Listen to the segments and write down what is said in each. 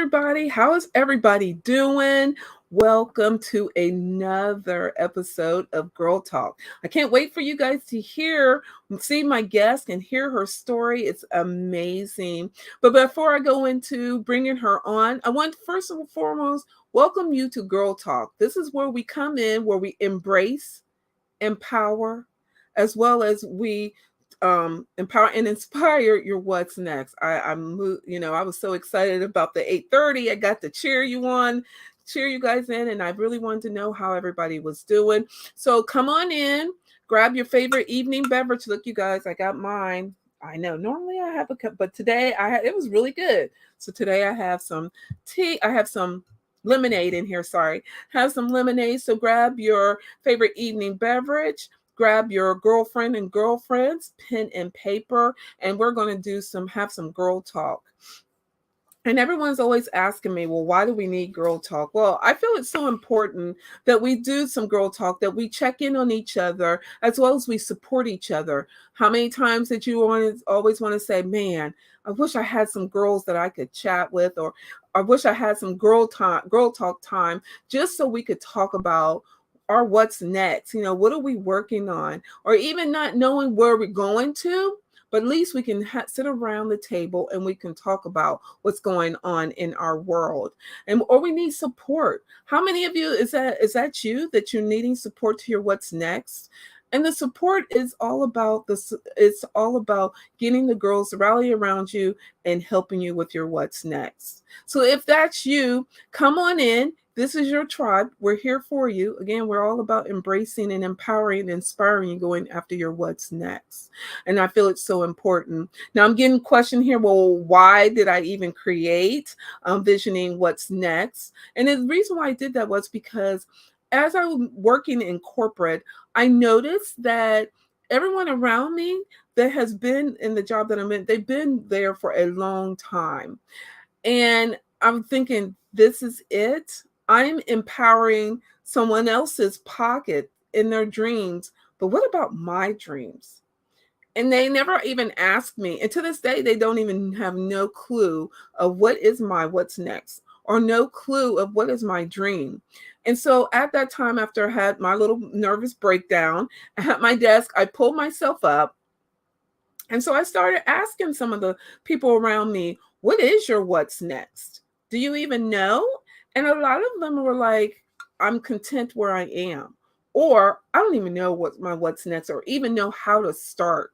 everybody. How is everybody doing? Welcome to another episode of Girl Talk. I can't wait for you guys to see my guest and hear her story. It's amazing. But before I go into bringing her on, I want first and foremost welcome you to Girl Talk. This is where we come in, where we embrace, empower, as well as we empower and inspire your what's next. I was so excited about the 8:30. I got to cheer you guys in, and I really wanted to know how everybody was doing. So come on in, grab your favorite evening beverage. Look, you guys, I got mine. I know normally I have a cup, but today it was really good. So today I have some tea. I have some lemonade in here. Sorry, have some lemonade. So grab your favorite evening beverage. Grab your girlfriend and girlfriends, pen and paper, and we're going to have some girl talk. And everyone's always asking me, well, why do we need girl talk? Well, I feel it's so important that we do some girl talk, that we check in on each other, as well as we support each other. How many times did you always want to say, man, I wish I had some girls that I could chat with, or I wish I had some girl talk time, just so we could talk about our what's next. What are we working on? Or even not knowing where we're going to, but at least we can sit around the table and we can talk about what's going on in our world. Or we need support. How many of you is that you that you're needing support to your what's next? And the support is all about it's all about getting the girls to rally around you and helping you with your what's next. So if that's you, come on in. This is your tribe. We're here for you. Again, we're all about embracing and empowering and inspiring you, going after your what's next. And I feel it's so important. Now I'm getting a question here. Well, why did I even create Visioning What's Next? And the reason why I did that was because as I was working in corporate, I noticed that everyone around me that has been in the job that I'm in, they've been there for a long time. And I'm thinking, this is it. I'm empowering someone else's pocket in their dreams. But what about my dreams? And they never even asked me. And to this day, they don't even have no clue of what's next, or no clue of what is my dream. And so at that time, after I had my little nervous breakdown at my desk, I pulled myself up. And so I started asking some of the people around me, what is your what's next? Do you even know? And a lot of them were like, I'm content where I am. Or I don't even know what's next, or even know how to start.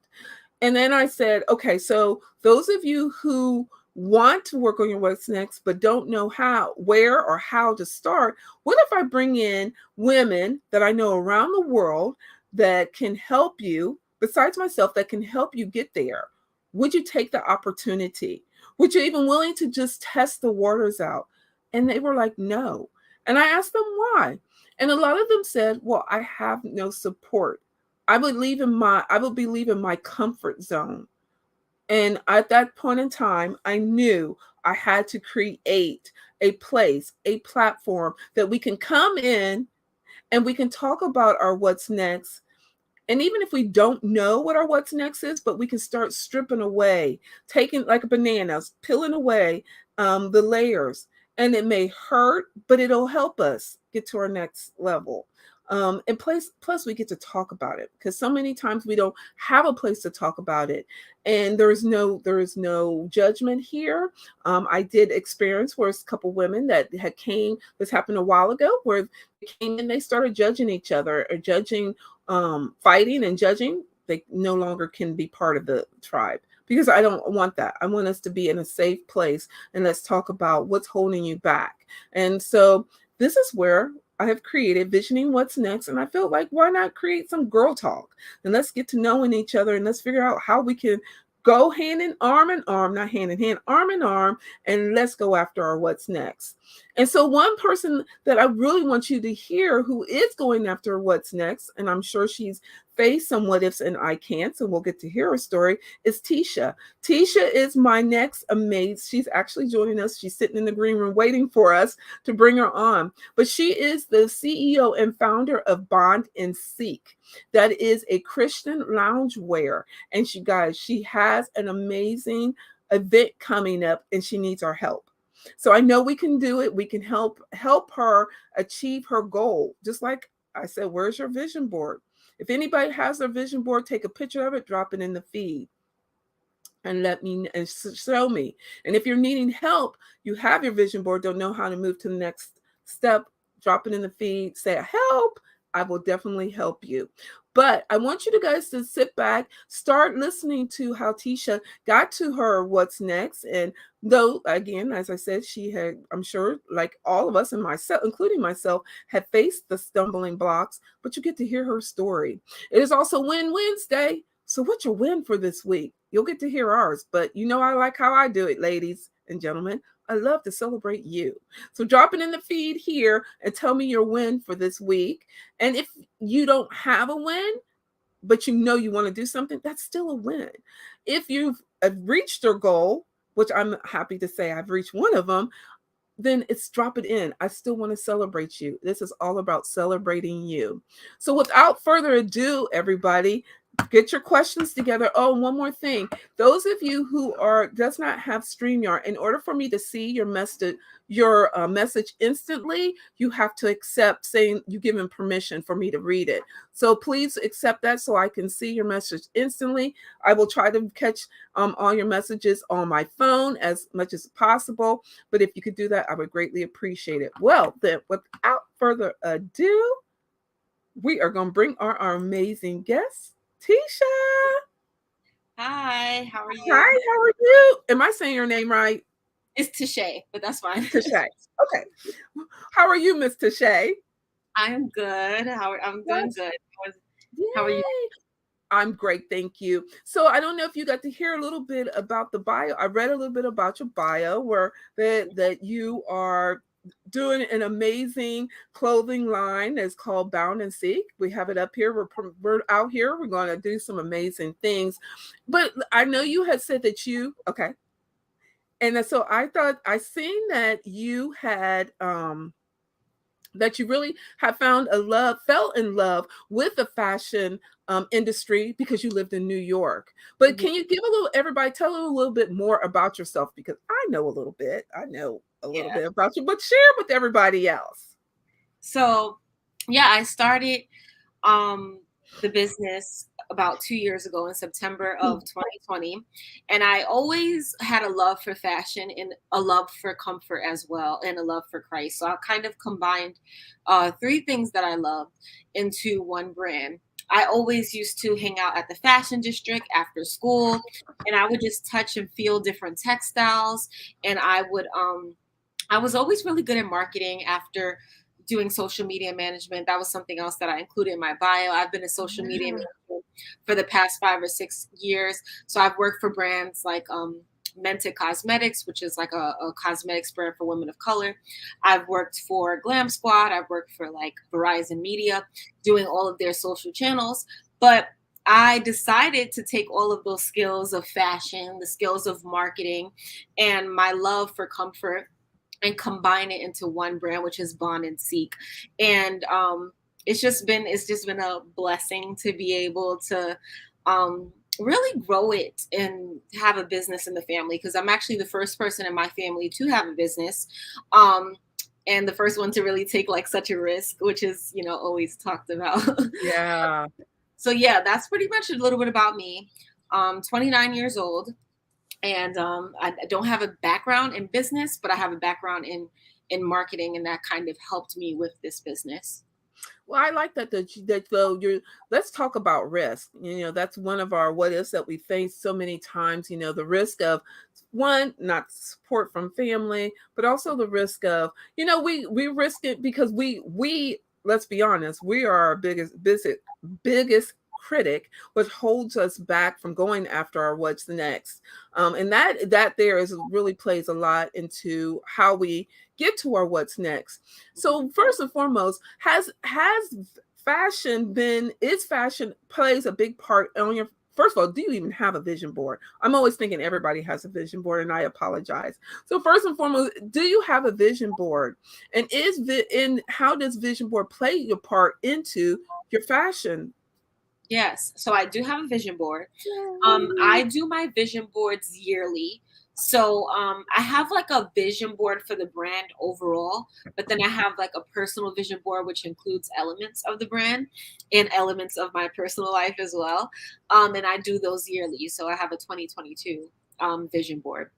And then I said, okay, so those of you who want to work on your what's next, but don't know where or how to start, what if I bring in women that I know around the world that can help you, besides myself, that can help you get there? Would you take the opportunity? Would you even willing to just test the waters out? And they were like, no. And I asked them why. And a lot of them said, well, I have no support. I would be leaving my comfort zone. And at that point in time, I knew I had to create a place, a platform that we can come in and we can talk about our what's next. And even if we don't know what our what's next is, but we can start stripping away, taking like bananas, peeling away the layers. And it may hurt, but it'll help us get to our next level. And plus we get to talk about it, because so many times we don't have a place to talk about it. And there is no judgment here. I did experience where it's a couple women that this happened a while ago, where they came in, they started judging each other, or judging, fighting and judging. They no longer can be part of the tribe, because I don't want that. I want us to be in a safe place, and let's talk about what's holding you back. And so this is where I have created Visioning What's Next. And I feel like, why not create some girl talk? And let's get to knowing each other, and let's figure out how we can go arm in arm, not hand in hand, arm in arm, and let's go after our what's next. And so one person that I really want you to hear, who is going after what's next, and I'm sure she's faced some what ifs and I can'ts, and we'll get to hear her story, is Tisha. Tisha is my next amazing. She's actually joining us. She's sitting in the green room waiting for us to bring her on. But she is the CEO and founder of Bond and Seek. That is a Christian loungewear. And she has an amazing event coming up, and she needs our help. So I know we can do it. We can help her achieve her goal. Just like I said, where's your vision board? If anybody has their vision board, take a picture of it, drop it in the feed and let me and show me. And if you're needing help, you have your vision board, don't know how to move to the next step, drop it in the feed, say help. I will definitely help you. But I want you guys to sit back, start listening to how Tisha got to her what's next. And though, again, as I said, she had, I'm sure, like all of us and myself, including myself, had faced the stumbling blocks, but you get to hear her story. It is also Win Wednesday. So what's your win for this week? You'll get to hear ours, but you know I like how I do it, ladies and gentlemen. I love to celebrate you. So drop it in the feed here and tell me your win for this week. And if you don't have a win, but you know you want to do something, that's still a win. If you've reached your goal, which I'm happy to say I've reached one of them, then it's drop it in. I still want to celebrate you. This is all about celebrating you. So without further ado, everybody, get your questions together. Oh, one more thing. Those of you who are does not have StreamYard, in order for me to see your message instantly, you have to accept saying you give him permission for me to read it. So please accept that so I can see your message instantly. I will try to catch all your messages on my phone as much as possible. But if you could do that, I would greatly appreciate it. Well, then, without further ado, we are going to bring our amazing guest, Tisha. Hi, how are Hi, you? how are you? Am I saying your name right? It's Tishay, but that's fine. Tishay. Okay. How are you, Miss Tishay? I am good. I'm doing Yes. good. How are you? Yay. I'm great, thank you. So I don't know if you got to hear a little bit about the bio. I read a little bit about your bio where that you are doing an amazing clothing line that's called Bound and Seek. We have it up here. We're out here. We're going to do some amazing things. But I know you had said that you okay. And so I thought I seen that you had that you really have found a love, fell in love with the fashion industry because you lived in New York. But Yeah. can you give a little, everybody, tell a little bit more about yourself? Because I know a little bit. I know a little Yeah. bit about you, but share with everybody else. So, yeah, I started um the business about 2 years ago in September of 2020, and I always had a love for fashion and a love for comfort as well, and a love for Christ. So I kind of combined three things that I loved into one brand. I always used to hang out at the fashion district after school, and I would just touch and feel different textiles, and I was always really good at marketing after doing social media management. That was something else that I included in my bio. I've been a social media Yeah. manager for the past 5 or 6 years. So I've worked for brands like Mented Cosmetics, which is like a cosmetics brand for women of color. I've worked for Glam Squad. I've worked for like Verizon Media, doing all of their social channels. But I decided to take all of those skills of fashion, the skills of marketing, and my love for comfort and combine it into one brand, which is Bond and Seek. And it's just been a blessing to be able to really grow it and have a business in the family, because I'm actually the first person in my family to have a business. And the first one to really take like such a risk, which is, always talked about. Yeah. So yeah, that's pretty much a little bit about me. 29 years old, and I don't have a background in business, but I have a background in marketing, and that kind of helped me with this business. Well, I like that though you're let's talk about risk. That's one of our what ifs that we face so many times, the risk of one, not support from family, but also the risk of, we risk it because we let's be honest, we are our biggest critic, which holds us back from going after our what's next. And that there is really plays a lot into how we get to our what's next. So first and foremost, has fashion been is fashion plays a big part on your first of all, do you even have a vision board? I'm always thinking everybody has a vision board, and I apologize. So first and foremost, do you have a vision board? And how does vision board play your part into your fashion? Yes, so I do have a vision board. Yay. I do my vision boards yearly. So I have like a vision board for the brand overall, but then I have like a personal vision board, which includes elements of the brand and elements of my personal life as well. And I do those yearly. So I have a 2022 vision board.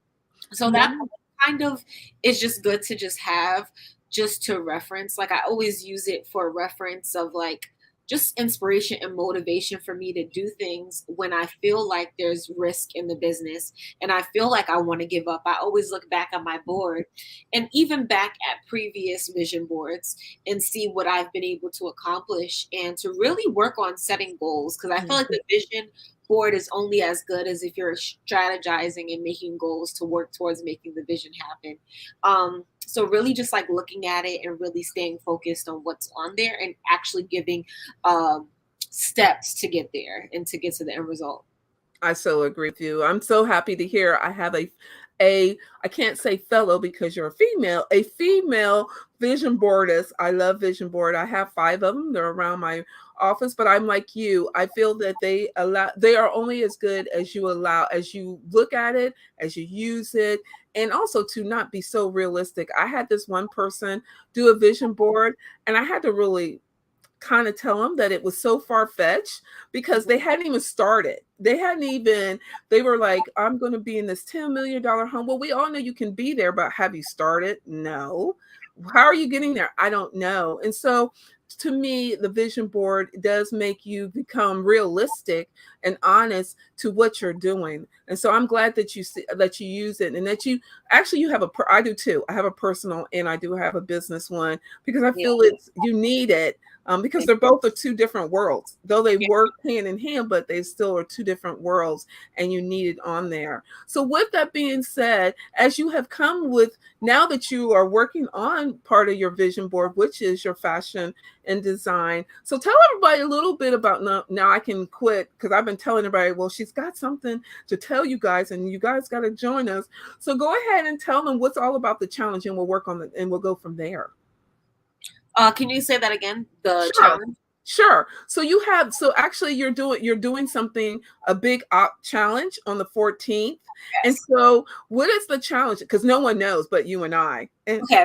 So that Nice. kind of is just good to just have, just to reference. Like I always use it for reference of like just inspiration and motivation for me to do things when I feel like there's risk in the business and I feel like I want to give up. I always look back at my board and even back at previous vision boards and see what I've been able to accomplish and to really work on setting goals, because I feel like Mhm. the vision board is only as good as if you're strategizing and making goals to work towards making the vision happen. So really just like looking at it and really staying focused on what's on there and actually giving um, steps to get there and to get to the end result. I so agree with you. I'm so happy to hear I have a I can't say fellow because you're a female vision boardist. I love vision board. I have 5 of them. They're around my office, but I'm like you. I feel that they are only as good as you look at it, as you use it, and also to not be so realistic. I had this one person do a vision board and I had to really kind of tell them that it was so far fetched because they hadn't even started. They were like, I'm going to be in this $10 million home. Well, we all know you can be there, but have you started? No. How are you getting there? I don't know. And so to me, the vision board does make you become realistic and honest to what you're doing. And so I'm glad that that you use it and that you actually you have I do too. I have a personal and I do have a business one because I Yeah. feel you need it because they're both are two different worlds. Though they Yeah. work hand in hand, but they still are two different worlds, and you need it on there. So, with that being said, as you have come with now that you are working on part of your vision board, which is your fashion and design, so tell everybody a little bit about now I can quit because I've been telling everybody, well, she's got something to tell you guys, and you guys got to join us. So, go ahead and tell them what's all about the challenge, and we'll work on it, and we'll go from there. Can you say that again? The Sure. challenge? Sure. So actually you're doing something, a big op challenge on the 14th. And Yes. so what is the challenge? Because no one knows but you and I. And Okay.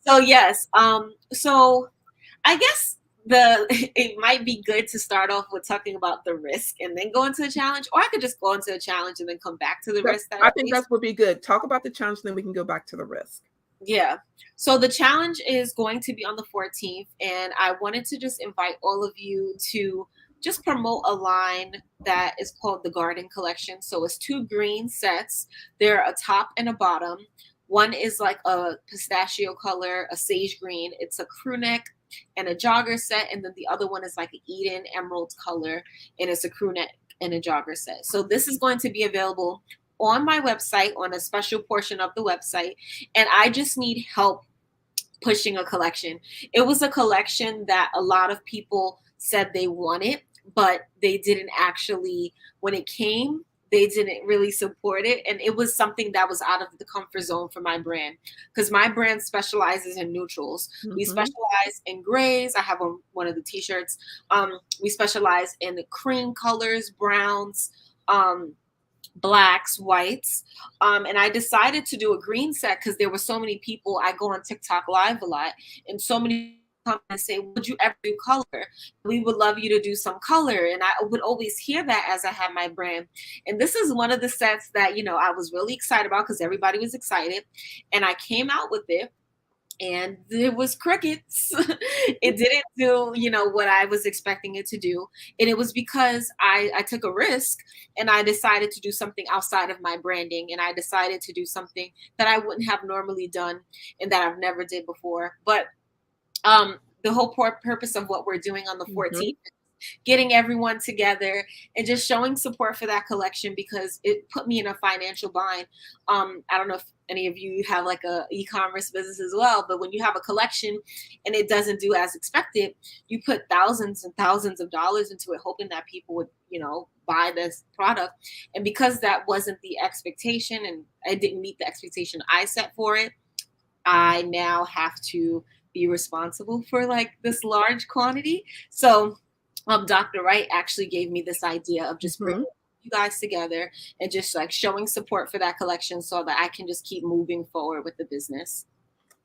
So yes. So I guess the it might be good to start off with talking about the risk and then go into the challenge, or I could just go into the challenge and then come back to the risk that I I think faced. that would be good. Talk about the challenge, then we can go back to the risk. Yeah. So the challenge is going to be on the 14th, and I wanted to just invite all of you to just promote a line that is called the Garden Collection. So it's 2 green sets. They're a top and a bottom. One is like a pistachio color, a sage green. It's a crew neck and a jogger set, and then the other one is like an Eden emerald color, and it's a crew neck and a jogger set. So this is going to be available on my website, on a special portion of the website, and I just need help pushing a collection. It was a collection that a lot of people said they wanted, but they didn't actually, when it came, they didn't really support it. And it was something that was out of the comfort zone for my brand, because my brand specializes in neutrals. We Mhm. specialize in grays. I have one of the t-shirts. We specialize in the cream colors, browns, blacks, whites. And I decided to do a green set because there were so many people. I go on TikTok live a lot, and so many come and say, would you ever do color? We would love you to do some color. And I would always hear that as I had my brand. And this is one of the sets that, I was really excited about because everybody was excited. And I came out with it, and there was crickets. It didn't do, what I was expecting it to do. And it was because I took a risk and I decided to do something outside of my branding. And I decided to do something that I wouldn't have normally done and that I've never did before. But the whole purpose of what we're doing on the Mhm. 14th, getting everyone together and just showing support for that collection, because it put me in a financial bind. I don't know if any of you have like a e-commerce business as well, but when you have a collection and it doesn't do as expected, you put thousands and thousands of dollars into it, hoping that people would, buy this product. And because that wasn't the expectation and I didn't meet the expectation I set for it, I now have to be responsible for like this large quantity. So Dr. Wright actually gave me this idea of just bringing Mhm. a you guys together and just like showing support for that collection so that I can just keep moving forward with the business.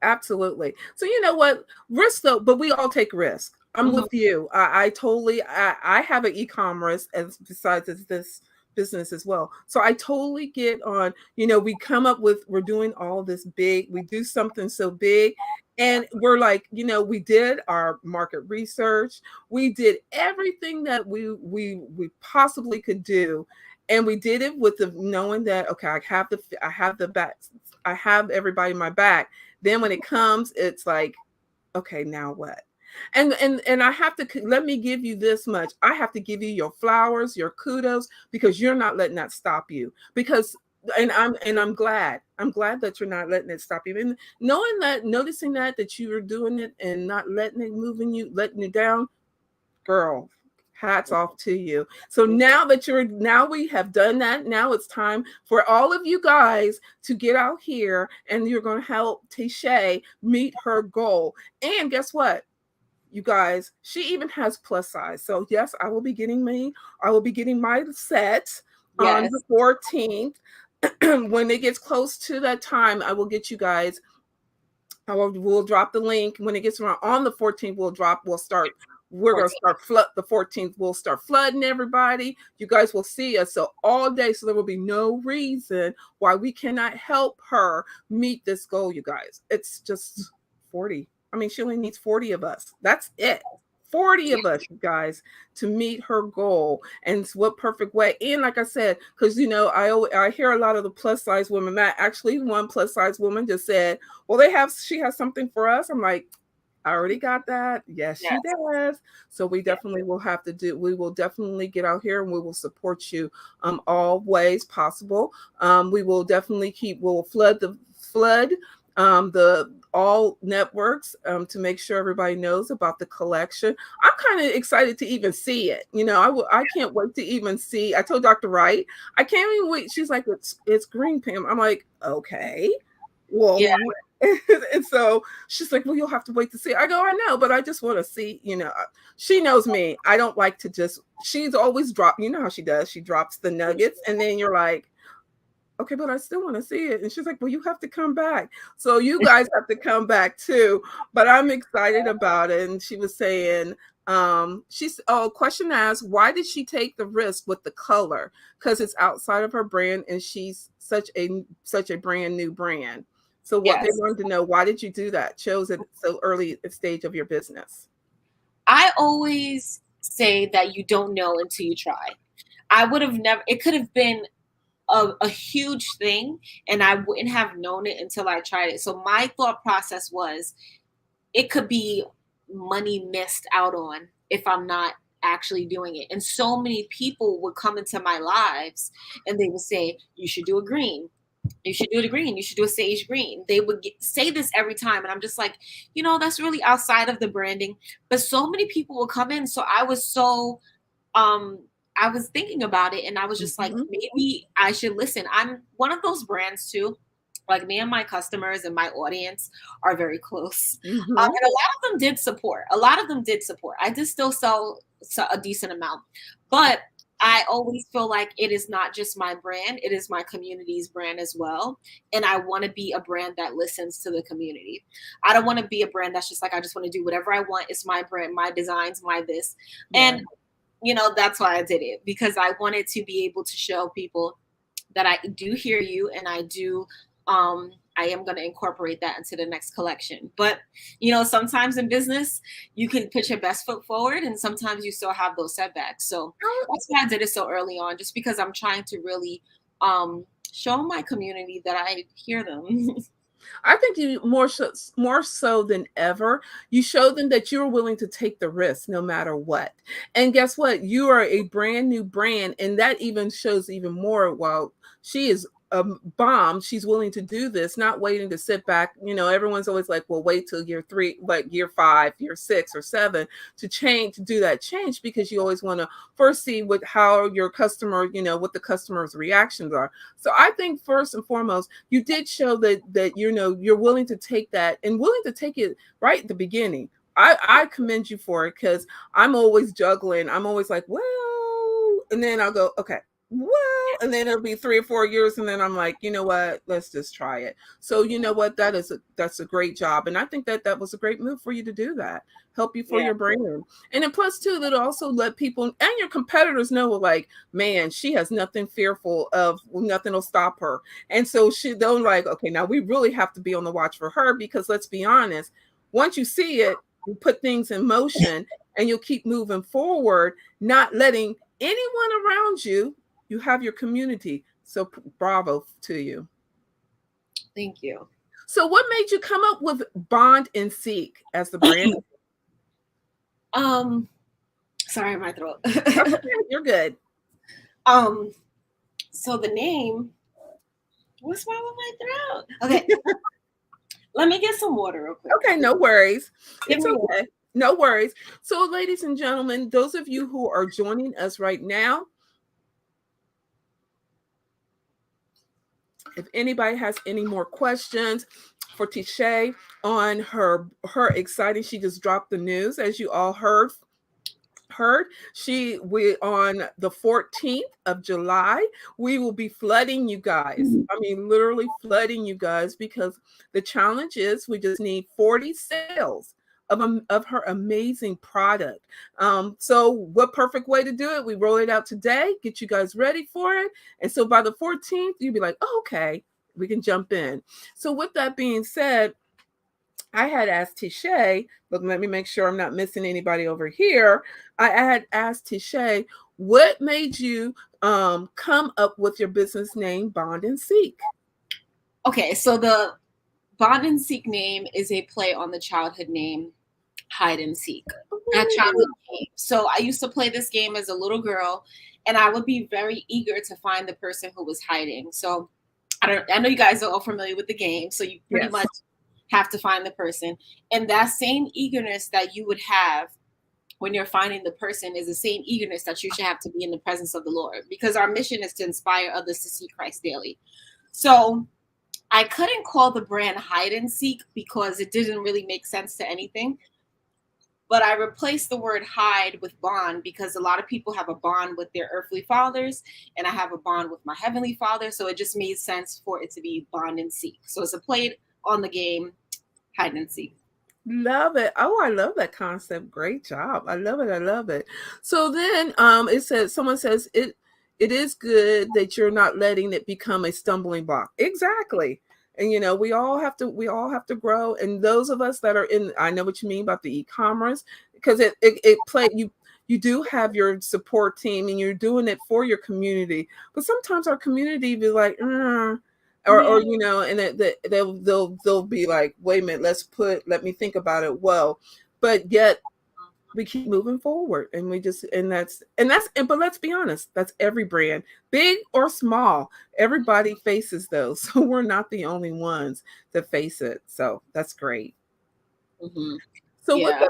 Absolutely. So you know what? Risk though, but we all take risk. I'm Mhm. with you. I totally I have an e-commerce as besides this business as well. So I totally get on, we come up with we're doing all this big, we do something so big and we're like, we did our market research. We did everything that we possibly could do. And we did it with the knowing that okay, I have the back, I have everybody in my back. Then when it comes, it's like, okay, now what? And I have to let me give you this much. I have to give you your flowers, your kudos, because you're not letting that stop you. Because and I'm glad. I'm glad that you're not letting it stop you. And knowing that, noticing that you are doing it and not letting it moving you, letting you down, girl, hats off to you. So now we have done that. Now it's time for all of you guys to get out here and you're going to help Tishay meet her goal. And guess what? You guys, she even has plus size. So yes, I will be getting my set on the Yes. 14th. When it gets close to that time, I will get you guys. We'll drop the link when it gets around on the 14th. We're going to 14. start flood the 14th. We'll start flooding everybody. You guys will see us so all day. So there will be no reason why we cannot help her meet this goal, you guys. It's just 40. I mean, she only needs 40 of us. That's it. 40 of us, you guys, to meet her goal. And what perfect way. And like I said, because I hear a lot of the plus size women. Matt, actually, one plus size woman just said, well, she has something for us. I'm like, I already got that. Yes, she Yes. does. So Yes. we will definitely get out here and we will support you all ways possible. We will definitely we'll flood the all networks to make sure everybody knows about the collection. I'm kind of excited to even see it. I can't wait to even see. I told Dr. Wright, I can't even wait. She's like, it's green, Pam. I'm like, okay. Yeah. Well, and so she's like, well, you'll have to wait to see. I go, I know, but I just want to see, she knows me. I don't like to she's always how she does. She drops the nuggets and then you're like, okay, but I still want to see it. And she's like, well, you have to come back. So you guys have to come back too. But I'm excited about it. And she was saying, question asked, why did she take the risk with the color? Because it's outside of her brand and she's such a brand new brand. So what they Yes. wanted to know, why did you do that? Chose at so early stage of your business. I always say that you don't know until you try. I would have never, it could have been a huge thing and I wouldn't have known it until I tried it. So my thought process was it could be money missed out on if I'm not actually doing it. And so many people would come into my lives and they would say, you should do a green. You should do a green. You should do a sage green. They would say this every time. And I'm just like, that's really outside of the branding. But so many people will come in. So um, I was thinking about it and I was just like, Mhm. maybe I should listen. I'm one of those brands too. Like me and my customers and my audience are very close. Mhm. And a lot of them did support. A lot of them did support. I did still sell a decent amount. But I always feel like it is not just my brand, it is my community's brand as well. And I want to be a brand that listens to the community. I don't want to be a brand that's just like, I just want to do whatever I want. It's my brand, my designs, my this. Right. And that's why I did it, because I wanted to be able to show people that I do hear you and I am going to incorporate that into the next collection. But sometimes in business you can put your best foot forward and sometimes you still have those setbacks. So that's why I did it so early on, just because I'm trying to really show my community that I hear them. I think you more so than ever, you show them that you're willing to take the risk no matter what. And guess what? You are a brand new brand, and that even shows even more. While she is a bomb, she's willing to do this, not waiting to sit back. Everyone's always like, "Well, wait till year 3, like year 5, year 6, or 7 to do that change," because you always want to first see how your customer, what the customer's reactions are. So I think first and foremost, you did show that you're willing to take that and willing to take it right at the beginning. I commend you for it because I'm always juggling. I'm always like, well, and then I'll go, okay. well, and then it'll be 3 or 4 years, and then I'm like, you know what, let's just try it. So you know what, that's a great job, and I think that that was a great move for you to do that. Help you for Yeah. your brand, and then plus too, it'll also let people and your competitors know, like, man, she has nothing fearful of, nothing will stop her, and so they'll like, okay, now we really have to be on the watch for her because let's be honest, once you see it, you put things in motion, and you'll keep moving forward, not letting anyone around you. You have your community. So bravo to you. Thank you. So what made you come up with Bond and Seek as the brand? um, Sorry, my throat. That's okay. You're good. um, so the name. What's wrong with my throat? Okay, let me get some water real quick. Okay, no worries. Give It's me water. okay. No worries. So, ladies and gentlemen, those of you who are joining us right now, if anybody has any more questions for Tishay on her exciting, she just dropped the news, as you all heard, we on the 14th of July, we will be flooding you guys. I mean, literally flooding you guys, because the challenge is we just need 40 sales of her amazing product. So what perfect way to do it? We roll it out today, get you guys ready for it. And so by the 14th, you'll be like, oh, okay, we can jump in. So with that being said, I had asked Tishay, but let me make sure I'm not missing anybody over here. I had asked Tishay, what made you come up with your business name, Bond and Seek? Okay, so the Bond and Seek name is a play on the childhood name Hide and Seek. That childhood game. So I used to play this game as a little girl, and I would be very eager to find the person who was hiding. So I know you guys are all familiar with the game, so you pretty Yes. much have to find the person. And that same eagerness that you would have when you're finding the person is the same eagerness that you should have to be in the presence of the Lord, because our mission is to inspire others to see Christ daily. So I couldn't call the brand Hide and Seek because it didn't really make sense to anything. But I replaced the word hide with bond, because a lot of people have a bond with their earthly fathers, and I have a bond with my heavenly father. So it just made sense for it to be Bond and Seek. So it's a play on the game Hide and Seek. Love it. Oh, I love that concept. Great job. I love it. I love it. So then it says, someone says it is good that you're not letting it become a stumbling block. Exactly. And we all have to grow. And those of us that are in, I know what you mean about the e-commerce, because it play you do have your support team and you're doing it for your community. But sometimes our community be like, or and they'll be like, wait a minute, let me think about it. Well, but yet we keep moving forward, and we just but let's be honest, that's every brand, big or small. Everybody faces those, so we're not the only ones that face it. So that's great. Mm-hmm. So with Yeah.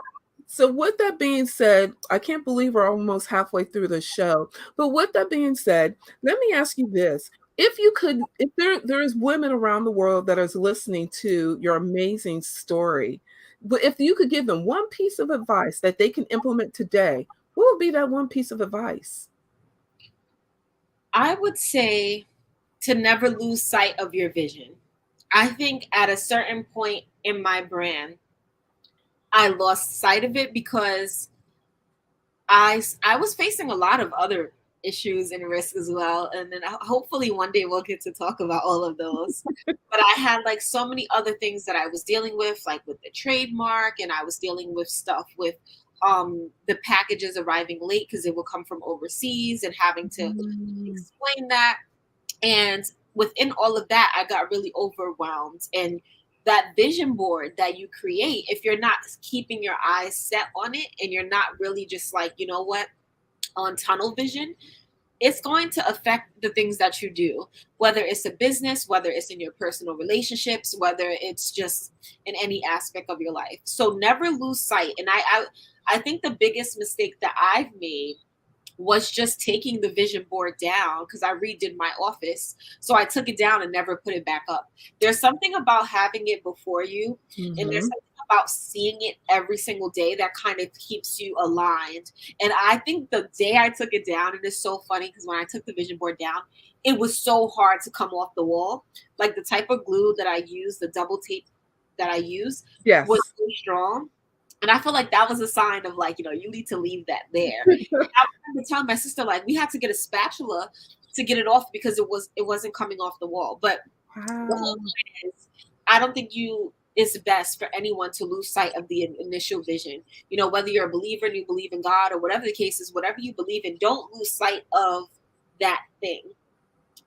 that, with that being said, I can't believe we're almost halfway through the show. But with that being said, let me ask you this. If there is women around the world that is listening to your amazing story, but if you could give them one piece of advice that they can implement today, what would be that one piece of advice? I would say to never lose sight of your vision. I think at a certain point in my brand, I lost sight of it because I was facing a lot of other issues and risks as well, and then hopefully one day we'll get to talk about all of those. But I had like so many other things that I was dealing with, like with the trademark, and I was dealing with stuff with the packages arriving late because it will come from overseas, and having to Mm. explain that. And within all of that, I got really overwhelmed. And that vision board that you create, if you're not keeping your eyes set on it and you're not really just like, you know what, on tunnel vision, it's going to affect the things that you do, whether it's a business, whether it's in your personal relationships, whether it's just in any aspect of your life. So never lose sight. And I think the biggest mistake that I've made was just taking the vision board down because I redid my office. So I took it down and never put it back up. There's something about having it before you, and there's Mhm. something about seeing it every single day that kind of keeps you aligned. And I think the day I took it down, and it's so funny because when I took the vision board down, it was so hard to come off the wall. Like the type of glue that I use, the double tape that I use was Yes. so strong. And I feel like that was a sign of like, you need to leave that there. And I remember telling my sister like we had to get a spatula to get it off because it wasn't coming off the wall. But the whole Wow. point is, I don't think it's best for anyone to lose sight of the initial vision. Whether you're a believer and you believe in God or whatever the case is, whatever you believe in, don't lose sight of that thing.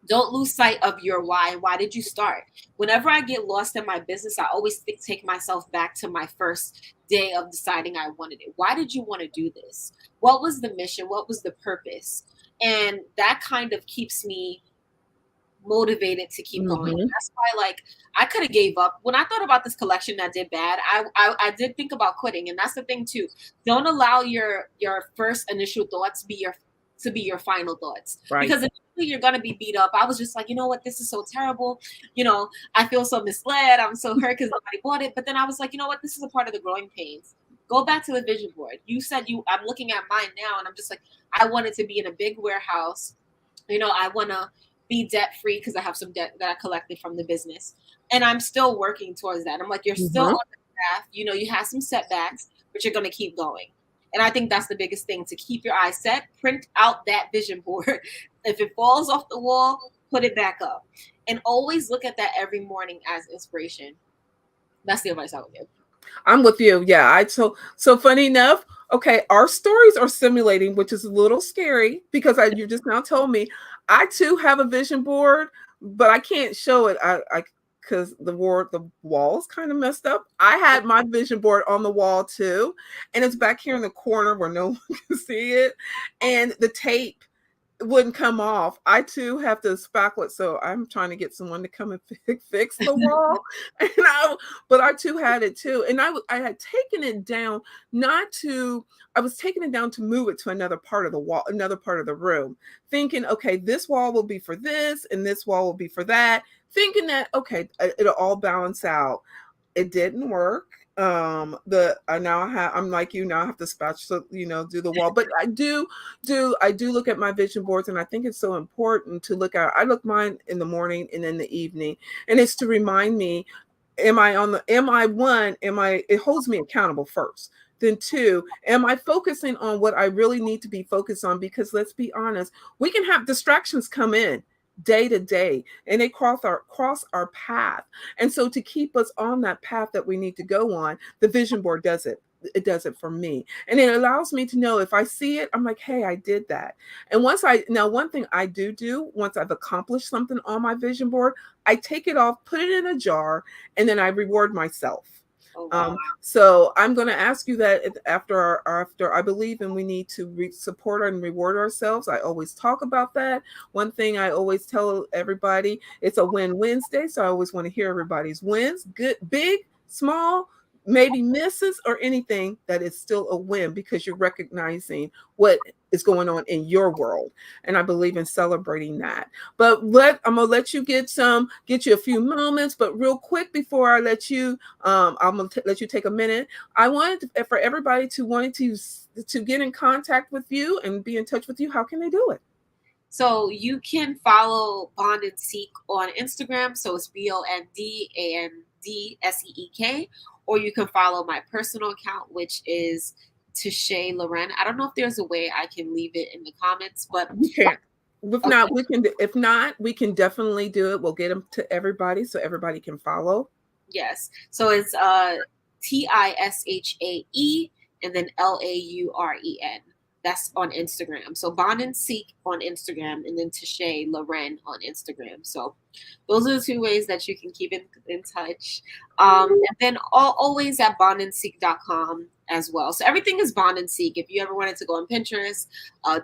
Don't lose sight of your why. Why did you start? Whenever I get lost in my business, I always take myself back to my first day of deciding I wanted it. Why did you want to do this? What was the mission? What was the purpose? And that kind of keeps me motivated to keep going. Mhm. That's why, like, I could have gave up when I thought about this collection that did bad. I did think about quitting, and that's the thing too. Don't allow your first initial thoughts to be your final thoughts, Right. because eventually you're gonna be beat up. I was just like, you know what, this is so terrible. I feel so misled. I'm so hurt because nobody bought it. But then I was like, you know what, this is a part of the growing pains. Go back to the vision board. You said I'm looking at mine now, and I'm just like, I wanted to be in a big warehouse. I want to be debt free because I have some debt that I collected from the business. And I'm still working towards that. I'm like, you're still Mhm. on the path. You have some setbacks, but you're going to keep going. And I think that's the biggest thing, to keep your eyes set, print out that vision board. If it falls off the wall, put it back up. And always look at that every morning as inspiration. That's the advice I would give. I'm with you. Yeah, so funny enough. Okay, our stories are simulating, which is a little scary because you just now told me I too have a vision board, but I can't show it. I because the wall's kind of messed up. I had my vision board on the wall too, and it's back here in the corner where no one can see it, and the tape wouldn't come off. I too have to spackle it, so I'm trying to get someone to come and fix the wall. And but I too had it too, and I had taken it down not to. I was taking it down to move it to another part of the wall, another part of the room, thinking, okay, this wall will be for this, and this wall will be for that. Thinking that okay, it'll all balance out. It didn't work. The I now have I'm like you now, I have to spatula, do the wall. But I do look at my vision boards, and I think it's so important to look at. I look mine in the morning and in the evening, and it's to remind me, am I one, it holds me accountable first. Then two, am I focusing on what I really need to be focused on? Because let's be honest, we can have distractions come in day to day, and they cross our path. And so to keep us on that path that we need to go on, the vision board does it. It does it for me. And it allows me to know if I see it, I'm like, hey, I did that. And now one thing I do once I've accomplished something on my vision board, I take it off, put it in a jar, and then I reward myself. Oh, wow. So I'm going to ask you that after I believe, and we need to support and reward ourselves. I always talk about that. One thing I always tell everybody, it's a win Wednesday. So I always want to hear everybody's wins, good, big, small, maybe misses or anything, that is still a win because you're recognizing what is going on in your world. And I believe in celebrating that. But I'm gonna let you get you a few moments. But real quick before I let you, I'm gonna let you take a minute. I wanted for everybody to wanting to get in contact with you and be in touch with you. How can they do it? So you can follow Bond and Seek on Instagram. So it's BONDANDSEEK. Or you can follow my personal account, which is Tishay Loren. I don't know if there's a way I can leave it in the comments, but You can't. If okay, not, we can. If not, we can definitely do it. We'll get them to everybody so everybody can follow. yes. So it's TISHAE and then LAUREN. That's on Instagram. So Bond and Seek on Instagram, and then Tishay Loren on Instagram. So those are the two ways that you can keep in touch. And then always at bondandseek.com as well. So everything is Bond and Seek. If you ever wanted to go on Pinterest,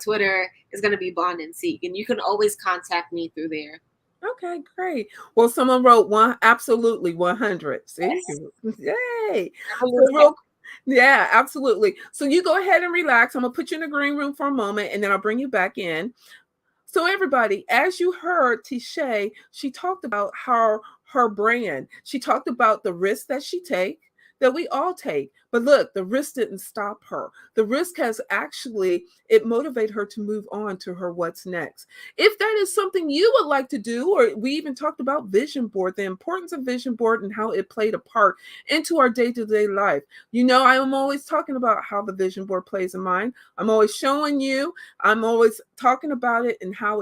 Twitter is going to be Bond and Seek. And you can always contact me through there. Okay, great. Well, someone wrote one absolutely 100. See, Yes. yay. Never So lose count. Yeah, absolutely. So you go ahead and relax. I'm gonna put you in the green room for a moment and then I'll bring you back in. So everybody, as you heard Tishay, she talked about her brand. She talked about the risks that she take, that we all take. But look, the risk didn't stop her. The risk has actually it motivated her to move on to her what's next. If that is something you would like to do, or we even talked about vision board, the importance of vision board and how it played a part into our day-to-day life. You know, I am always talking about how the vision board plays in mine. I'm always showing you, I'm always talking about it and how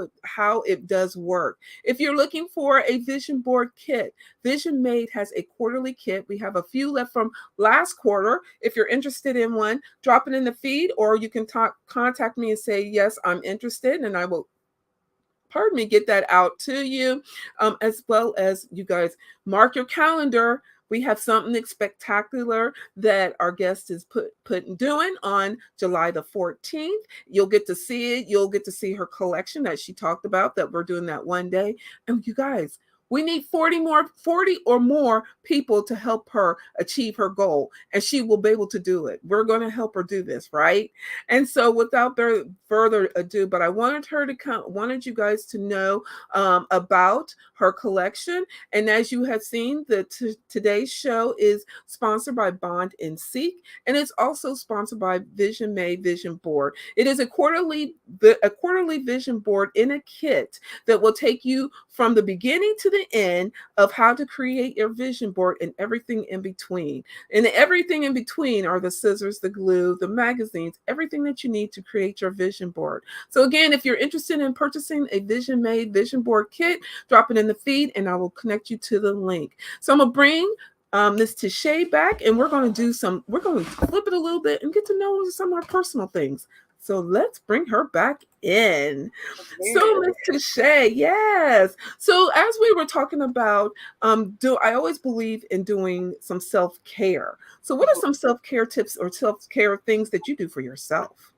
it does work. If you're looking for a vision board kit, Vision Made has a quarterly kit. We have a few left from last quarter. If you're interested in one, drop it in the feed, or you can contact me and say yes, I'm interested, and I will, pardon me, get that out to you. As well as you guys mark your calendar. We have something spectacular that our guest is putting doing on July the 14th. You'll get to see it. You'll get to see her collection that she talked about, that we're doing that one day. And you guys, we need 40 or more people to help her achieve her goal, and she will be able to do it. We're going to help her do this, right? And so, without further ado, but I wanted her to come, wanted you guys to know about her collection. And as you have seen, today's show is sponsored by Bond and Seek, and it's also sponsored by Vision Made Vision Board. It is a quarterly vision board in a kit that will take you from the beginning to the end of how to create your vision board and everything in between. And everything in between are the scissors, the glue, the magazines, everything that you need to create your vision board. So again, if you're interested in purchasing a Vision Made Vision Board kit, drop it in the feed and I will connect you to the link. So I'm going to bring Miss Tishay back, and we're going to flip it a little bit and get to know some of her personal things. So let's bring her back in. So, Miss Tishay, yes. So, as we were talking about, do I always believe in doing some self care? So, what are some self care tips or self care things that you do for yourself?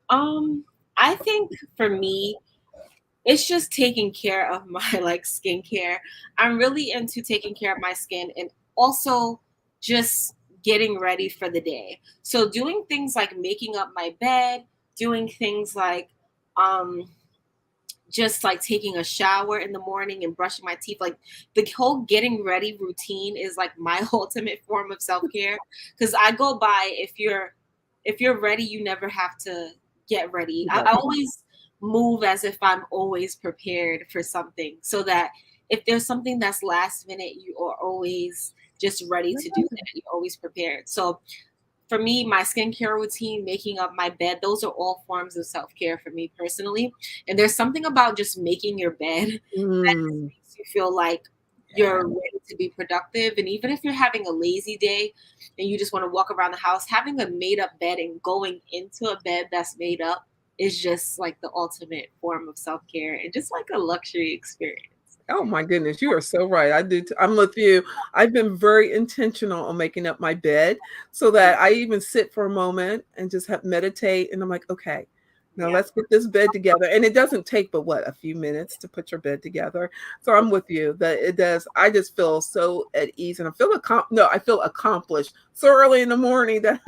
Um, I think for me, it's just taking care of my like skincare. I'm really into taking care of my skin and also just getting ready for the day. So doing things like making up my bed, doing things like um just like taking a shower in the morning and brushing my teeth, like the whole getting ready routine is like my ultimate form of self-care, because I go by, if you're ready, you never have to get ready. I always move as if I'm always prepared for something, so that if there's something that's last minute, you are always just ready to do that. You're always prepared. So for me, my skincare routine, making up my bed, those are all forms of self care for me personally. And there's something about just making your bed that just Mm, makes you feel like yeah. you're ready to be productive. And even if you're having a lazy day and you just want to walk around the house, having a made up bed and going into a bed that's made up is just like the ultimate form of self care and just like a luxury experience. Oh my goodness, you are so right. I do. I'm with you. I've been very intentional on making up my bed so that I even sit for a moment and just have meditate. And I'm like, okay, now Yeah. let's get this bed together. And it doesn't take but what, a few minutes to put your bed together. So I'm with you that it does. I just feel so at ease, and I feel no, I feel accomplished so early in the morning that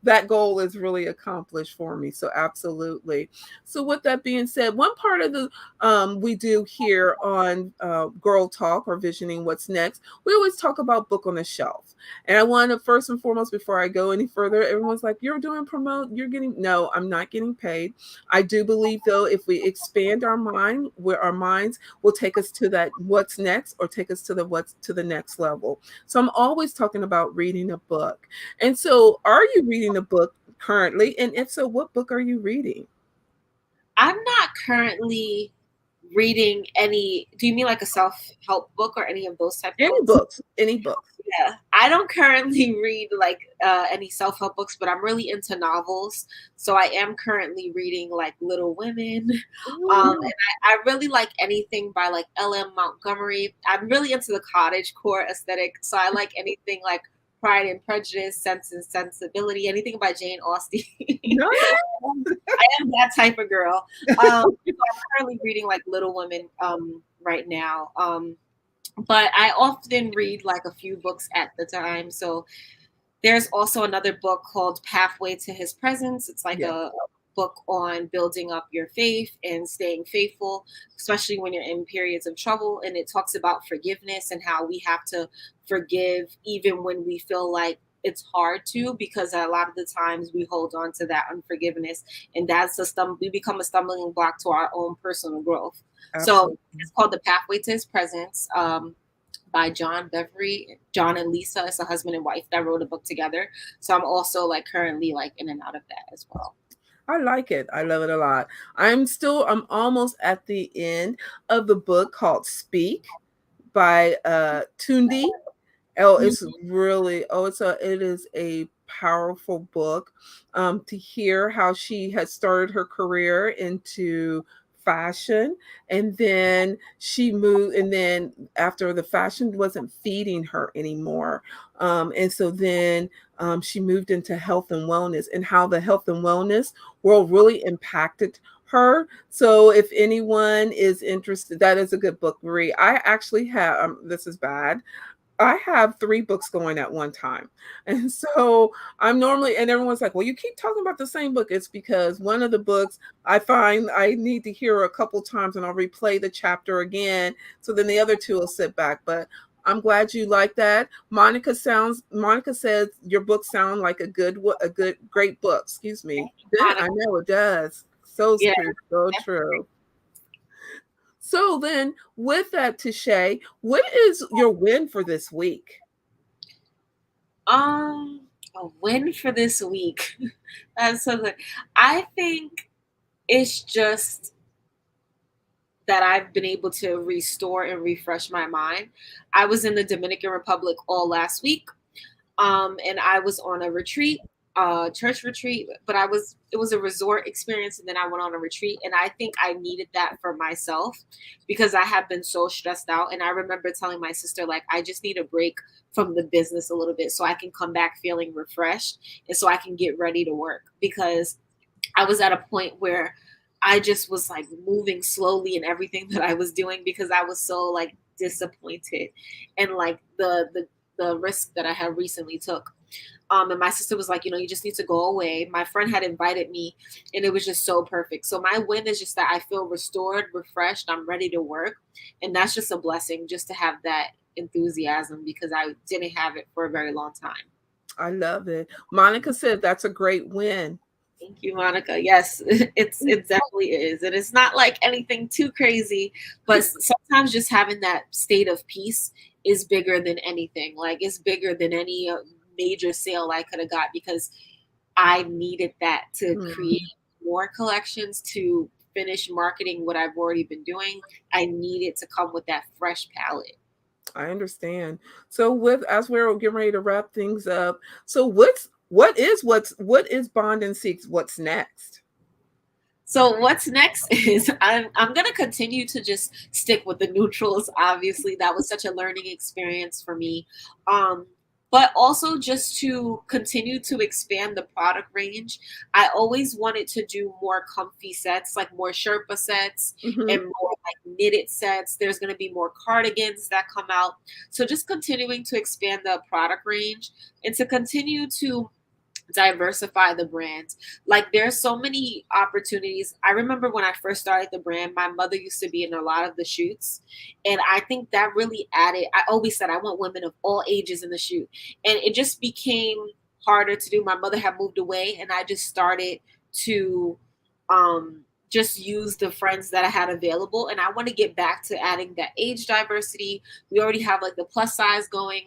that goal is really accomplished for me. So absolutely. So with that being said, one part of the we do here on Girl Talk or Visioning What's Next, we always talk about book on the shelf. And I want to first and foremost, before I go any further, everyone's like, you're doing promote, you're getting, no, I'm not getting paid. I do believe though, if we expand our mind, where our minds will take us to that what's next, or take us to the what's to the next level. So I'm always talking about reading a book. And so are you reading a book currently? And if so, what book are you reading? I'm not currently reading any. Do you mean like a self-help book or any of those type of Any books? books, any books. Yeah, I don't currently read like any self-help books, but I'm really into novels. So I am currently reading like Little Women. Ooh, And I really like anything by like L.M. Montgomery. I'm really into the cottagecore aesthetic, so I like anything like Pride and Prejudice, Sense and Sensibility, anything by Jane Austen. no. I am that type of girl. So I'm currently reading like Little Women right now. But I often read like a few books at the time. So There's also another book called Pathway to His Presence. It's like Yeah, a book on building up your faith and staying faithful, especially when you're in periods of trouble. And it talks about forgiveness and how we have to forgive even when we feel like it's hard to, because a lot of the times we hold on to that unforgiveness, and that's we become a stumbling block to our own personal growth. So absolutely. it's called The Pathway to His Presence. By John Beverly, John and Lisa. It's a husband and wife that wrote a book together. So I'm also like currently like in and out of that as well. I like it. I love it a lot. I'm almost at the end of the book called Speak by Tundi. Oh, it's Mhm. really it is a powerful book. To hear how she had started her career into fashion, and then she moved, and then after the fashion wasn't feeding her anymore, and so then she moved into health and wellness, and how the health and wellness world really impacted her. So if anyone is interested, that is a good book, Marie. I actually have this is bad. I have 3 books going at one time. And so I'm normally, and everyone's like, well, you keep talking about the same book. It's because one of the books I find I need to hear a couple times and I'll replay the chapter again. So then the other 2 will sit back. But I'm glad you like that. Monica says your books sound like great book. Excuse me. I Monica, know it does. So yeah. true. So true. So then with that, Tishay, what is your win for this week? A win for this week. That's so good. I think it's just that I've been able to restore and refresh my mind. I was in the Dominican Republic all last week. And I was on a retreat, church retreat, but it was a resort experience, and then I went on a retreat, and I think I needed that for myself because I have been so stressed out. And I remember telling my sister, like, I just need a break from the business a little bit so I can come back feeling refreshed and so I can get ready to work, because I was at a point where I just was like moving slowly in everything that I was doing because I was so like disappointed and like the risk that I had recently took. And my sister was like, you just need to go away. My friend had invited me, and it was just so perfect. So my win is just that I feel restored, refreshed. I'm ready to work, and that's just a blessing just to have that enthusiasm because I didn't have it for a very long time. I love it. Monica said that's a great win. Thank you, Monica. Yes, it definitely is, and it's not like anything too crazy, but sometimes just having that state of peace is bigger than anything. Like it's bigger than any major sale I could have got because I needed that to Mhm. create more collections to finish marketing what I've already been doing. I needed to come with that fresh palette. I understand. So with as we're getting ready to wrap things up, so what is Bond and Seeks? What's next? So what's next is I'm gonna continue to just stick with the neutrals. Obviously, that was such a learning experience for me. Um, but also just to continue to expand the product range. I always wanted to do more comfy sets, like more Sherpa sets and Mhm. more like knitted sets. There's gonna be more cardigans that come out. So just continuing to expand the product range and to continue to diversify the brand. Like there's so many opportunities. I remember when I first started the brand, my mother used to be in a lot of the shoots. And I think that really added, I always said I want women of all ages in the shoot. And it just became harder to do. My mother had moved away and I just started to just use the friends that I had available. And I want to get back to adding that age diversity. We already have like the plus size going,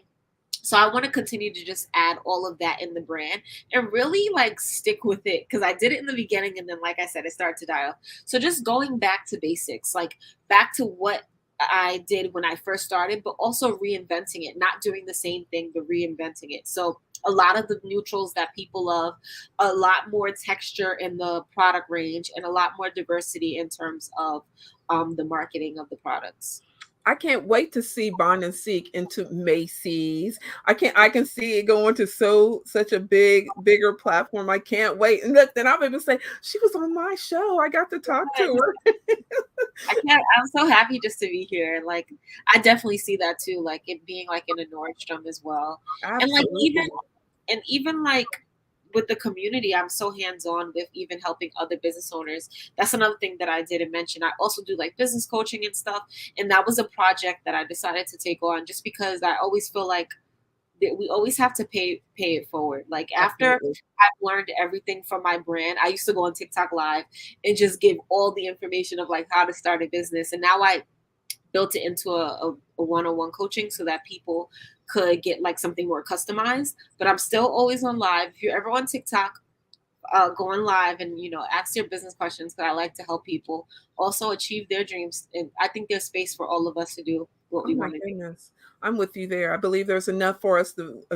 so I want to continue to just add all of that in the brand and really like stick with it because I did it in the beginning and then like I said it started to die off. So just going back to basics, like back to what I did when I first started, but also reinventing it, not doing the same thing but reinventing it. So a lot of the neutrals that people love, a lot more texture in the product range, and a lot more diversity in terms of the marketing of the products. I can't wait to see Bond and Seek into Macy's. I can see it going to such a bigger platform. I can't wait. And then I'll even say, she was on my show. I got to talk to her. I can't. I'm so happy just to be here. Like, I definitely see that too. Like it being like in a Nordstrom as well, and like even Absolutely. And even like with the community, I'm so hands-on with even helping other business owners. That's another thing that I didn't mention. I also do like business coaching and stuff. And that was a project that I decided to take on just because I always feel like that we always have to pay it forward. Like after Absolutely. I've learned everything from my brand, I used to go on TikTok live and just give all the information of like how to start a business. And now I built it into a one-on-one coaching so that people could get like something more customized. But I'm still always on live. If you're ever on TikTok, go on live and ask your business questions because I like to help people also achieve their dreams. And I think there's space for all of us to do what Oh we my want to do. goodness. I'm with you there. I believe there's enough for us to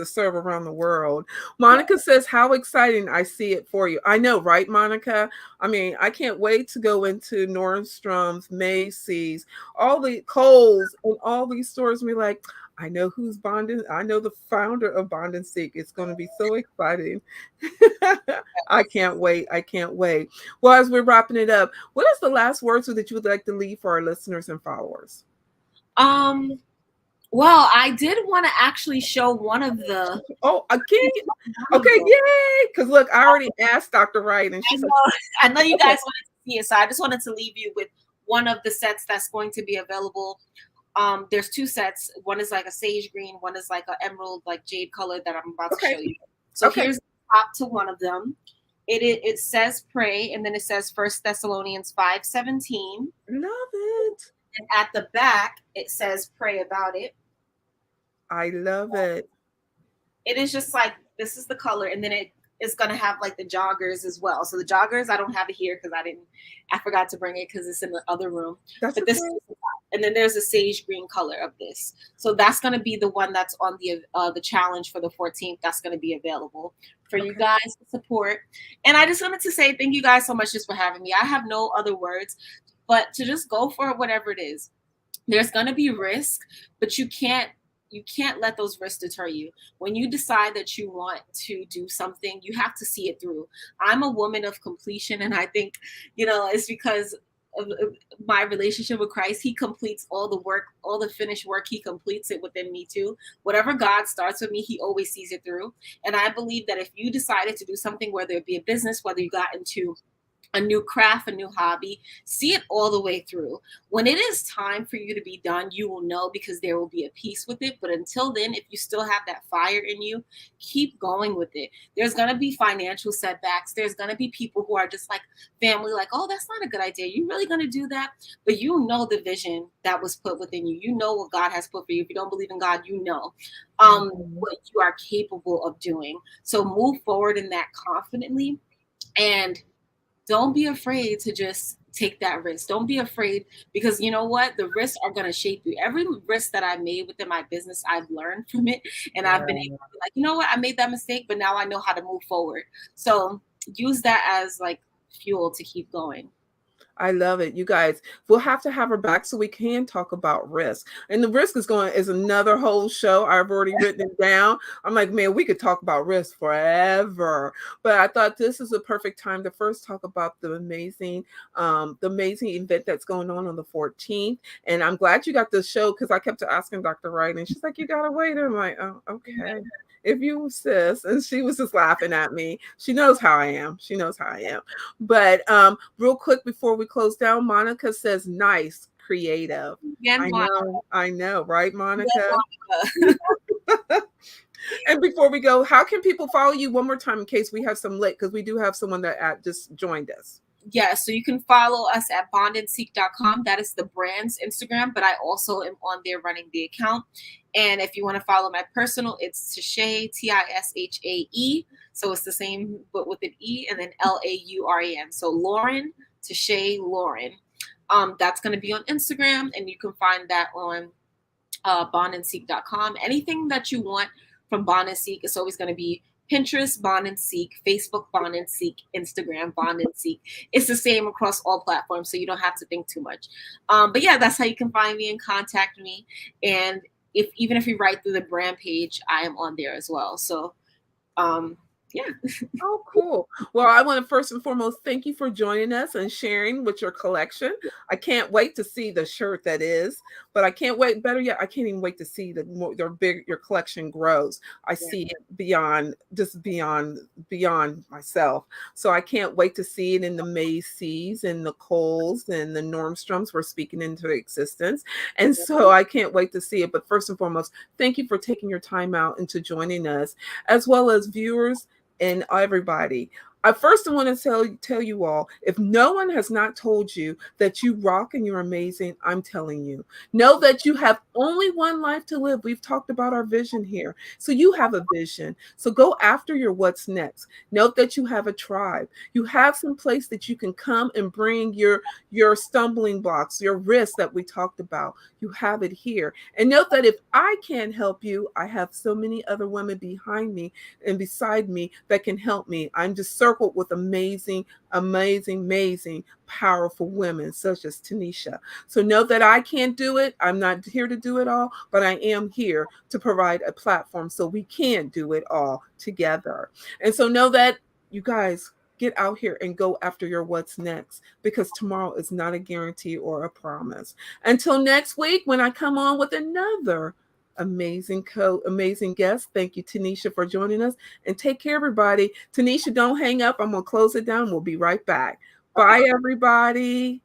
serve around the world. Yeah. Monica says, "How exciting I see it for you." I know, right, Monica? I mean, I can't wait to go into Nordstrom's, Macy's, all the Kohl's, and all these stores and be like, I know who's bonding. I know the founder of Bond and Seek. It's going to be so exciting. I can't wait. I can't wait. Well, as we're wrapping it up, what is the last words that you would like to leave for our listeners and followers? Um, well, I did want to actually show one of the Oh, again? one of Okay, them. yay! Because look, I already asked Dr. Wright, and I she's like, know, I know you okay, guys wanted to see it, so I just wanted to leave you with one of the sets that's going to be available. There's two sets. One is like a sage green, one is like an emerald, like jade color that I'm about to okay, show you. So okay. here's the top to one of them. It says pray, and then it says First Thessalonians 5:17. Love it. And at the back, it says pray about it. I love it. It is just like this is the color, and then it is going to have like the joggers as well. So the joggers, I don't have it here because I forgot to bring it because it's in the other room. That's But this, okay. and then there's a sage green color of this. So that's going to be the one that's on the challenge for the 14th. That's going to be available for you Okay. guys to support. And I just wanted to say thank you guys so much just for having me. I have no other words, but to just go for whatever it is. There's going to be risk, but you can't let those risks deter you. When you decide that you want to do something, you have to see it through. I'm a woman of completion, and I think it's because of my relationship with Christ. He completes all the work, all the finished work. He completes it within me too. Whatever God starts with me, he always sees it through. And I believe that if you decided to do something, whether it be a business, whether you got into a new craft, a new hobby, see it all the way through. When it is time for you to be done, you will know because there will be a peace with it. But until then, if you still have that fire in you, keep going with it. There's going to be financial setbacks. There's going to be people who are just like family, like, oh, that's not a good idea. You really going to do that? But you know the vision that was put within you. You know what God has put for you. If you don't believe in God, you know Mhm. what you are capable of doing. So move forward in that confidently. And don't be afraid to just take that risk. Don't be afraid because you know what? The risks are going to shape you. Every risk that I made within my business, I've learned from it. And I've been able Yeah. to be like, you know what? I made that mistake, but now I know how to move forward. So use that as like fuel to keep going. I love it. You guys, we'll have to have her back so we can talk about risk. And the risk is another whole show. I've already written it down. I'm like, man, we could talk about risk forever. But I thought this is a perfect time to first talk about the amazing event that's going on the 14th. And I'm glad you got the show because I kept asking Dr. Wright, and she's like, you gotta wait. I'm like, oh, okay. If you insist. And she was just laughing at me. She knows how I am. She knows how I am. But real quick before we close down, Monica says, nice, creative. Again, I know, right, Monica? Monica. And before we go, how can people follow you one more time in case we have some late? Because we do have someone that just joined us. Yes, so you can follow us at bondandseek.com. That is the brand's Instagram, but I also am on there running the account. And if you want to follow my personal, it's Tishay, Tishae. So it's the same, but with an E, and then Lauren. So Lauren, Tishay, Lauren. That's going to be on Instagram, and you can find that on bondandseek.com. Anything that you want from Bond and Seek is always going to be Pinterest, Bond and Seek, Facebook, Bond and Seek, Instagram, Bond and Seek. It's the same across all platforms, so you don't have to think too much. But yeah, that's how you can find me and contact me. And even if you write through the brand page, I am on there as well. So Yeah. Oh, cool. Well, I want to first and foremost thank you for joining us and sharing with your collection. I can't wait to see the shirt that is, but I can't wait. Better yet, I can't even wait to see the more your collection grows. I Yeah. see it beyond myself. So I can't wait to see it in the Macy's and the Kohl's and the Nordstroms we're speaking into existence. And so I can't wait to see it. But first and foremost, thank you for taking your time out and to joining us, as well as viewers and everybody. I first want to tell you all, if no one has not told you that you rock and you're amazing, I'm telling you. Know that you have only one life to live. We've talked about our vision here. So you have a vision. So go after your what's next. Note that you have a tribe. You have some place that you can come and bring your stumbling blocks, your risks that we talked about. You have it here. And note that if I can't help you, I have so many other women behind me and beside me that can help me. I'm just circled with amazing, amazing, amazing, powerful women such as Tanisha. So know that I can't do it. I'm not here to do it all, but I am here to provide a platform so we can do it all together. And so know that you guys get out here and go after your what's next, because tomorrow is not a guarantee or a promise. Until next week, when I come on with another amazing guest. Thank you, Tanisha, for joining us. And take care, everybody. Tanisha, don't hang up. I'm going to close it down. We'll be right back. Bye, everybody.